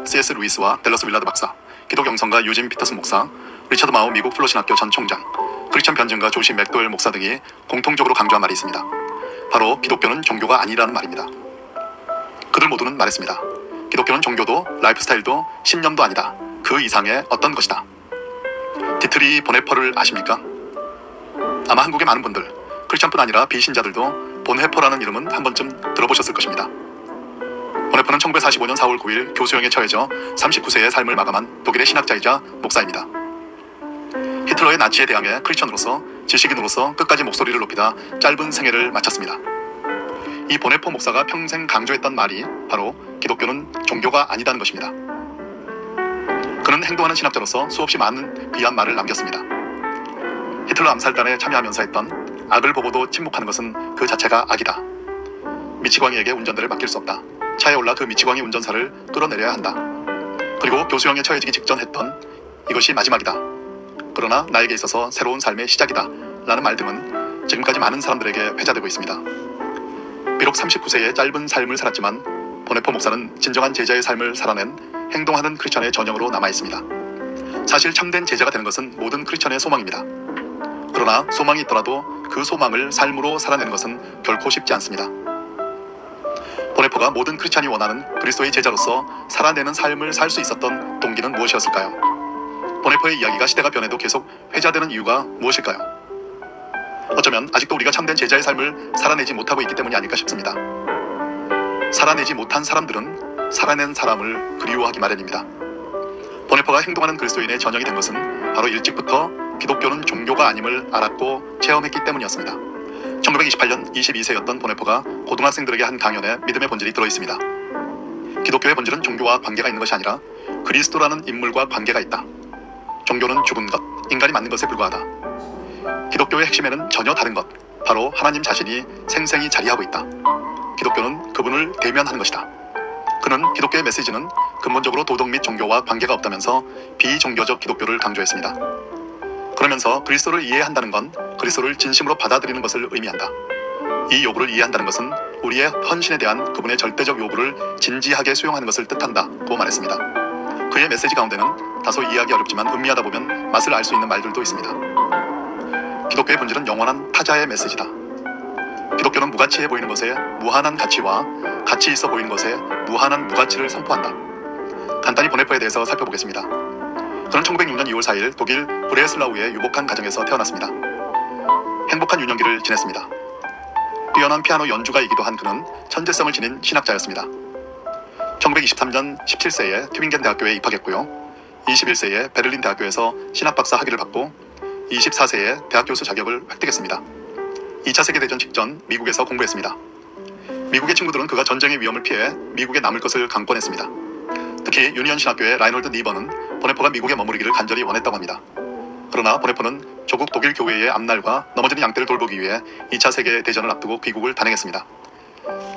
C.S. 루이스와 댈러스 윌라드 박사, 기독 영성가 유진 피터슨 목사, 리처드 마우 미국 플로신학교 전 총장, 크리스천 변증가 조시 맥도웰 목사 등이 공통적으로 강조한 말이 있습니다. 바로 기독교는 종교가 아니라는 말입니다. 그들 모두는 말했습니다. 기독교는 종교도 라이프스타일도 신념도 아니다. 그 이상의 어떤 것이다. 디트리 보네퍼를 아십니까? 아마 한국의 많은 분들, 크리스천뿐 아니라 비신자들도 본헤퍼라는 이름은 한 번쯤 들어보셨을 것입니다. 보네퍼는 1945년 4월 9일 교수형에 처해져 39세의 삶을 마감한 독일의 신학자이자 목사입니다. 히틀러의 나치에 대항해 크리스천으로서 지식인으로서 끝까지 목소리를 높이다 짧은 생애를 마쳤습니다. 이 보네퍼 목사가 평생 강조했던 말이 바로 기독교는 종교가 아니다는 것입니다. 그는 행동하는 신학자로서 수없이 많은 귀한 말을 남겼습니다. 히틀러 암살단에 참여하면서 했던 악을 보고도 침묵하는 것은 그 자체가 악이다. 미치광이에게 운전대를 맡길 수 없다. 차에 올라 그 미치광이 운전사를 끌어내려야 한다. 그리고 교수형에 처해지기 직전 했던 이것이 마지막이다. 그러나 나에게 있어서 새로운 삶의 시작이다 라는 말 등은 지금까지 많은 사람들에게 회자되고 있습니다. 비록 39세의 짧은 삶을 살았지만 보네퍼 목사는 진정한 제자의 삶을 살아낸 행동하는 크리스천의 전형으로 남아있습니다. 사실 참된 제자가 되는 것은 모든 크리스천의 소망입니다. 그러나 소망이 있더라도 그 소망을 삶으로 살아내는 것은 결코 쉽지 않습니다. 보네퍼가 모든 크리스천이 원하는 그리스도의 제자로서 살아내는 삶을 살 수 있었던 동기는 무엇이었을까요? 보네퍼의 이야기가 시대가 변해도 계속 회자되는 이유가 무엇일까요? 어쩌면 아직도 우리가 참된 제자의 삶을 살아내지 못하고 있기 때문이 아닐까 싶습니다. 살아내지 못한 사람들은 살아낸 사람을 그리워하기 마련입니다. 보네퍼가 행동하는 그리스도인의 전형이 된 것은 바로 일찍부터 기독교는 종교가 아님을 알았고 체험했기 때문이었습니다. 1928년 22세였던 보네퍼가 고등학생들에게 한 강연에 믿음의 본질이 들어있습니다. 기독교의 본질은 종교와 관계가 있는 것이 아니라 그리스도라는 인물과 관계가 있다. 종교는 죽은 것, 인간이 만든 것에 불과하다. 기독교의 핵심에는 전혀 다른 것, 바로 하나님 자신이 생생히 자리하고 있다. 기독교는 그분을 대면하는 것이다. 그는 기독교의 메시지는 근본적으로 도덕 및 종교와 관계가 없다면서 비종교적 기독교를 강조했습니다. 그러면서 그리스도를 이해한다는 건 그리스도를 진심으로 받아들이는 것을 의미한다. 이 요구를 이해한다는 것은 우리의 헌신에 대한 그분의 절대적 요구를 진지하게 수용하는 것을 뜻한다고 말했습니다. 그의 메시지 가운데는 다소 이해하기 어렵지만 음미하다 보면 맛을 알 수 있는 말들도 있습니다. 기독교의 본질은 영원한 타자의 메시지다. 기독교는 무가치해 보이는 것에 무한한 가치와 가치 있어 보이는 것에 무한한 무가치를 선포한다. 간단히 보네퍼에 대해서 살펴보겠습니다. 그는 1906년 2월 4일 독일 브레슬라우의 유복한 가정에서 태어났습니다. 행복한 유년기를 지냈습니다. 뛰어난 피아노 연주가이기도 한 그는 천재성을 지닌 신학자였습니다. 1923년 17세에 튜빙겐 대학교에 입학했고요. 21세에 베를린 대학교에서 신학박사 학위를 받고 24세에 대학 교수 자격을 획득했습니다. 2차 세계대전 직전 미국에서 공부했습니다. 미국의 친구들은 그가 전쟁의 위험을 피해 미국에 남을 것을 강권했습니다. 특히 유니언 신학교의 라이놀드 니버는 보네퍼가 미국에 머무르기를 간절히 원했다고 합니다. 그러나 보네퍼는 조국 독일 교회의 앞날과 넘어지는 양떼를 돌보기 위해 2차 세계대전을 앞두고 귀국을 단행했습니다.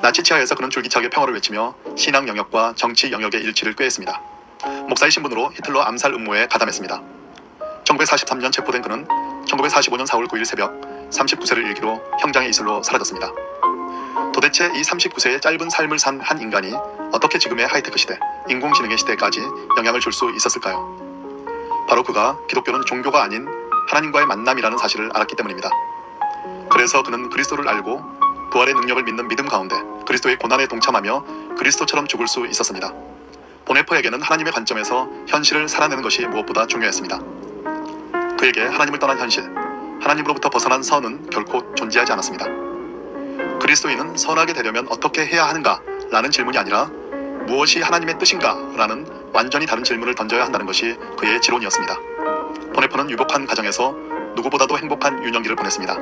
나치 치하에서 그는 줄기차게 평화를 외치며 신앙 영역과 정치 영역의 일치를 꾀했습니다. 목사의 신분으로 히틀러 암살 음모에 가담했습니다. 1943년 체포된 그는 1945년 4월 9일 새벽 39세를 일기로 형장의 이슬로 사라졌습니다. 도대체 이 39세의 짧은 삶을 산 한 인간이 어떻게 지금의 하이테크 시대, 인공지능의 시대까지 영향을 줄 수 있었을까요? 바로 그가 기독교는 종교가 아닌 하나님과의 만남이라는 사실을 알았기 때문입니다. 그래서 그는 그리스도를 알고 부활의 능력을 믿는 믿음 가운데 그리스도의 고난에 동참하며 그리스도처럼 죽을 수 있었습니다. 보네퍼에게는 하나님의 관점에서 현실을 살아내는 것이 무엇보다 중요했습니다. 그에게 하나님을 떠난 현실, 하나님으로부터 벗어난 선은 결코 존재하지 않았습니다. 그리스도인은 선하게 되려면 어떻게 해야 하는가? 라는 질문이 아니라 무엇이 하나님의 뜻인가? 라는 완전히 다른 질문을 던져야 한다는 것이 그의 지론이었습니다. 보네퍼는 유복한 가정에서 누구보다도 행복한 유년기를 보냈습니다.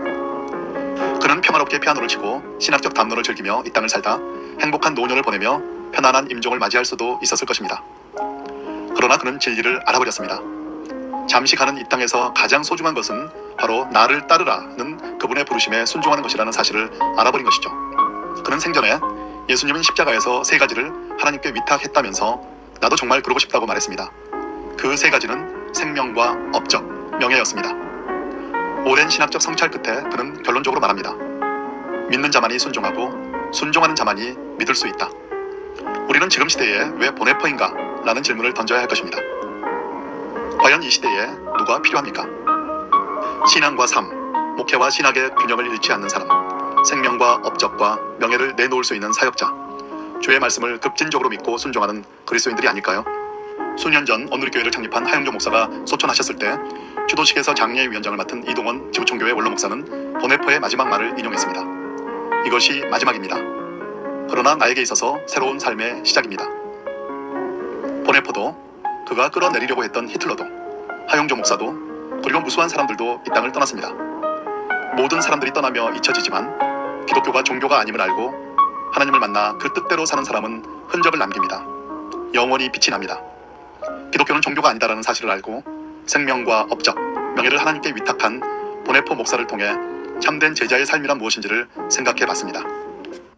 그는 평화롭게 피아노를 치고 신학적 담론을 즐기며 이 땅을 살다 행복한 노년을 보내며 편안한 임종을 맞이할 수도 있었을 것입니다. 그러나 그는 진리를 알아버렸습니다. 잠시 가는 이 땅에서 가장 소중한 것은 바로 나를 따르라는 그분의 부르심에 순종하는 것이라는 사실을 알아버린 것이죠. 그는 생전에 예수님은 십자가에서 세 가지를 하나님께 위탁했다면서 나도 정말 그러고 싶다고 말했습니다. 그 세 가지는 생명과 업적, 명예였습니다. 오랜 신학적 성찰 끝에 그는 결론적으로 말합니다. 믿는 자만이 순종하고 순종하는 자만이 믿을 수 있다. 우리는 지금 시대에 왜 보네퍼인가? 라는 질문을 던져야 할 것입니다. 과연 이 시대에 누가 필요합니까? 신앙과 삶, 목회와 신학의 균형을 잃지 않는 사람, 생명과 업적과 명예를 내놓을 수 있는 사역자, 주의 말씀을 급진적으로 믿고 순종하는 그리스도인들이 아닐까요? 수년 전 온누리교회를 창립한 하영조 목사가 소천하셨을 때 추도식에서 장례위원장을 맡은 이동원 지구촌교회 원로 목사는 보네포의 마지막 말을 인용했습니다. 이것이 마지막입니다. 그러나 나에게 있어서 새로운 삶의 시작입니다. 보네포도, 그가 끌어내리려고 했던 히틀러도, 하영조 목사도, 그리고 무수한 사람들도 이 땅을 떠났습니다. 모든 사람들이 떠나며 잊혀지지만 기독교가 종교가 아님을 알고 하나님을 만나 그 뜻대로 사는 사람은 흔적을 남깁니다. 영원히 빛이 납니다. 기독교는 종교가 아니다라는 사실을 알고 생명과 업적, 명예를 하나님께 위탁한 보네포 목사를 통해 참된 제자의 삶이란 무엇인지를 생각해 봤습니다.